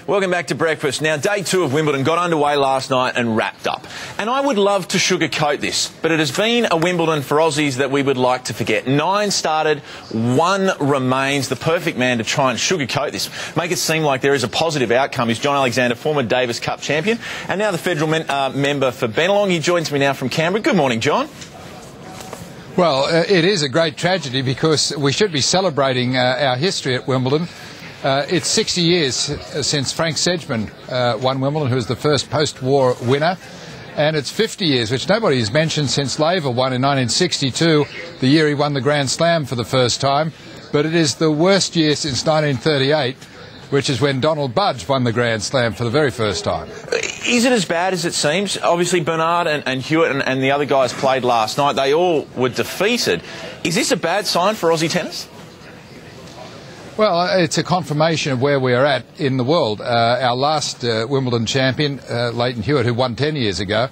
Welcome back to Breakfast. Now, day 2 of Wimbledon got underway last night and wrapped up. And I would love to sugarcoat this, but it has been a Wimbledon for Aussies that we would like to forget. 9 started, 1 remains. The perfect man to try and sugarcoat this, make it seem like there is a positive outcome, is John Alexander, former Davis Cup champion, and now the federal member for Bennelong. He joins me now from Canberra. Good morning, John. Well, it is a great tragedy because we should be celebrating our history at Wimbledon. It's 60 years since Frank Sedgman won Wimbledon, who was the first post-war winner. And it's 50 years, which nobody has mentioned, since Laver won in 1962, the year he won the Grand Slam for the first time. But it is the worst year since 1938, which is when Donald Budge won the Grand Slam for the very first time. Is it as bad as it seems? Obviously, Bernard and Hewitt and the other guys played last night. They all were defeated. Is this a bad sign for Aussie tennis? Well, it's a confirmation of where we are at in the world. Our last Wimbledon champion, Lleyton Hewitt, who won 10 years ago,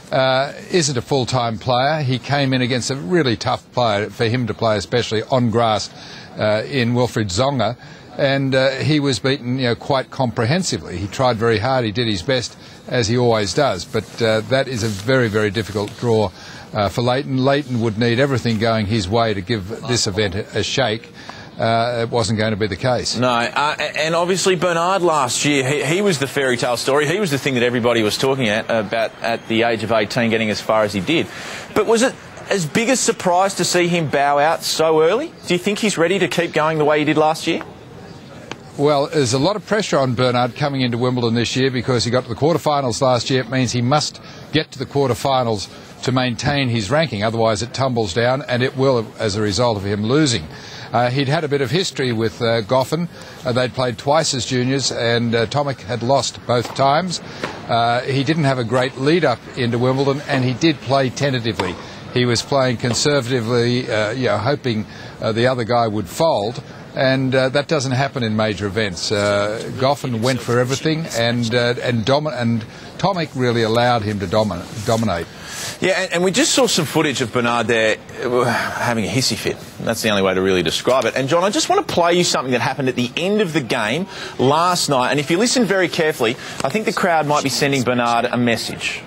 isn't a full-time player. He came in against a really tough player for him to play, especially on grass, in Wilfried Tsonga, and he was beaten, quite comprehensively. He tried very hard. He did his best, as he always does. But that is a very, very difficult draw for Lleyton. Lleyton would need everything going his way to give this event a shake. It wasn't going to be the case. No, and obviously Bernard last year, he was the fairy tale story. He was the thing that everybody was talking about at the age of 18, getting as far as he did. But was it as big a surprise to see him bow out so early? Do you think he's ready to keep going the way he did last year? Well, there's a lot of pressure on Bernard coming into Wimbledon this year because he got to the quarterfinals last year. It means he must get to the quarterfinals to maintain his ranking, otherwise it tumbles down, and it will as a result of him losing. He'd had a bit of history with Goffin. They'd played twice as juniors, and Tomic had lost both times. He didn't have a great lead-up into Wimbledon, and he did play tentatively. He was playing conservatively, hoping the other guy would fold, and that doesn't happen in major events. Goffin went for everything, and Tomic really allowed him to dominate. Yeah, and we just saw some footage of Bernard there having a hissy fit. That's the only way to really describe it. And, John, I just want to play you something that happened at the end of the game last night. And if you listen very carefully, I think the crowd might be sending Bernard a message.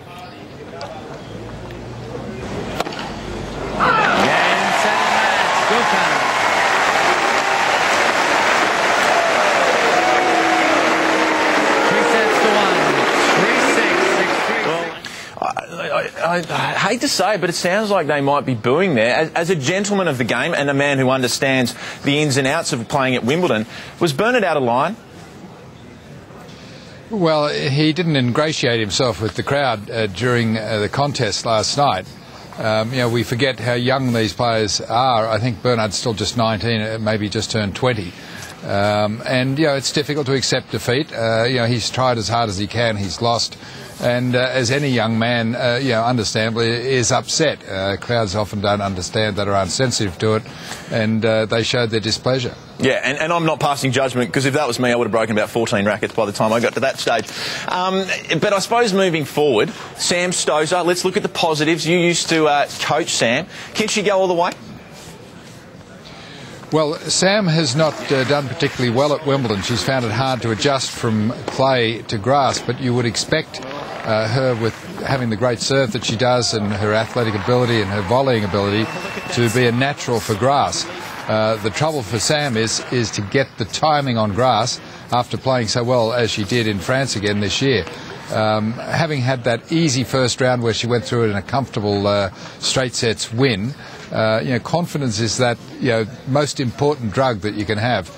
I hate to say it, but it sounds like they might be booing there. As a gentleman of the game and a man who understands the ins and outs of playing at Wimbledon, was Bernard out of line? Well, he didn't ingratiate himself with the crowd during the contest last night. We forget how young these players are. I think Bernard's still just 19, maybe just turned 20. It's difficult to accept defeat. He's tried as hard as he can. He's lost. And as any young man, understandably, is upset. Crowds often don't understand that, are unsensitive to it, and they showed their displeasure. Yeah, and I'm not passing judgment, because if that was me, I would have broken about 14 rackets by the time I got to that stage. But I suppose moving forward, Sam Stosur, let's look at the positives. You used to coach Sam. Can she go all the way? Well, Sam has not done particularly well at Wimbledon. She's found it hard to adjust from clay to grass, but you would expect her, with having the great serve that she does and her athletic ability and her volleying ability, to be a natural for grass. The trouble for Sam is to get the timing on grass after playing so well as she did in France again this year. Having had that easy first round where she went through it in a comfortable straight sets win, confidence is that most important drug that you can have.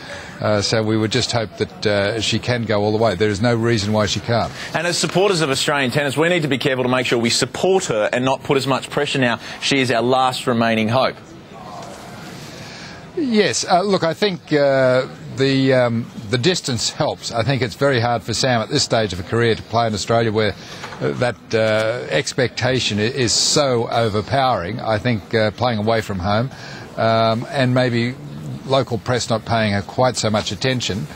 So we would just hope that she can go all the way. There is no reason why she can't. And as supporters of Australian tennis, we need to be careful to make sure we support her and not put as much pressure now. She is our last remaining hope. Yes, look, I think the distance helps. I think it's very hard for Sam at this stage of her career to play in Australia, where that expectation is so overpowering. I think playing away from home and maybe local press not paying her quite so much attention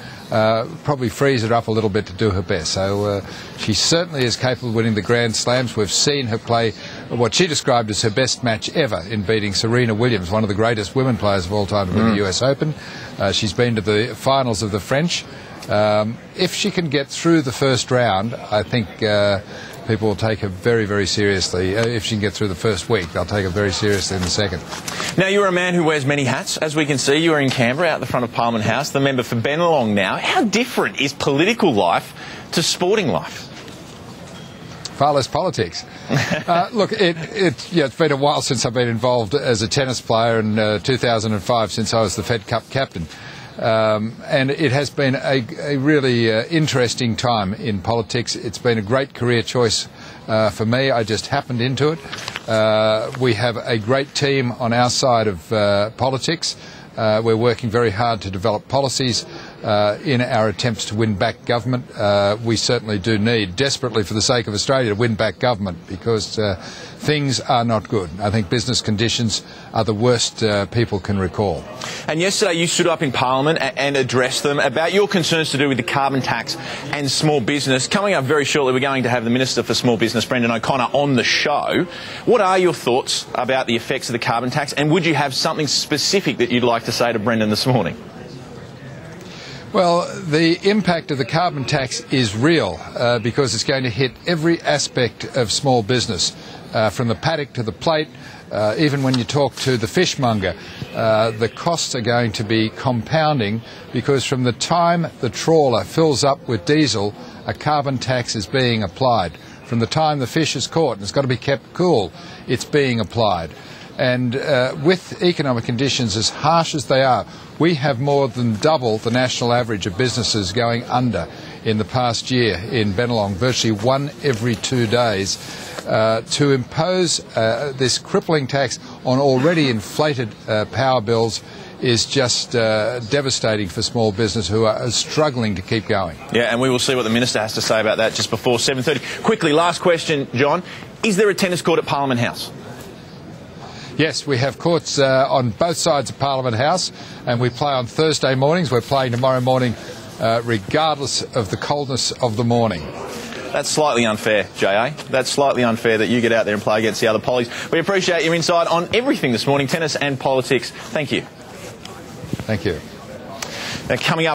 probably frees her up a little bit to do her best. So she certainly is capable of winning the Grand Slams. We've seen her play what she described as her best match ever in beating Serena Williams, one of the greatest women players of all time, to win the US Open. She's been to the finals of the French. If she can get through the first round, I think people will take her very, very seriously. If she can get through the first week, they'll take her very seriously in the second. Now, you're a man who wears many hats. As we can see, you are in Canberra, out the front of Parliament House, the member for Bennelong now. How different is political life to sporting life? Far less politics. Look, it's been a while since I've been involved as a tennis player, in 2005 since I was the Fed Cup captain. And it has been a really interesting time in politics. It's been a great career choice for me. I just happened into it. We have a great team on our side of politics. We're working very hard to develop policies in our attempts to win back government. We certainly do need, desperately for the sake of Australia, to win back government, because things are not good. I think business conditions are the worst people can recall. And yesterday you stood up in Parliament and addressed them about your concerns to do with the carbon tax and small business. Coming up very shortly, we're going to have the Minister for Small Business, Brendan O'Connor, on the show. What are your thoughts about the effects of the carbon tax, and would you have something specific that you'd like to say to Brendan this morning? Well, the impact of the carbon tax is real because it's going to hit every aspect of small business, from the paddock to the plate. Even when you talk to the fishmonger, the costs are going to be compounding, because from the time the trawler fills up with diesel, a carbon tax is being applied. From the time the fish is caught, and it's got to be kept cool, it's being applied. And with economic conditions as harsh as they are, we have more than double the national average of businesses going under in the past year in Bennelong, virtually one every 2 days. To impose this crippling tax on already inflated power bills is just devastating for small business, who are struggling to keep going. Yeah, and we will see what the Minister has to say about that just before 7:30. Quickly, last question, John. Is there a tennis court at Parliament House? Yes, we have courts on both sides of Parliament House, and we play on Thursday mornings. We're playing tomorrow morning regardless of the coldness of the morning. That's slightly unfair, J.A. That's slightly unfair that you get out there and play against the other pollies. We appreciate your insight on everything this morning, tennis and politics. Thank you. Thank you. Now, coming up.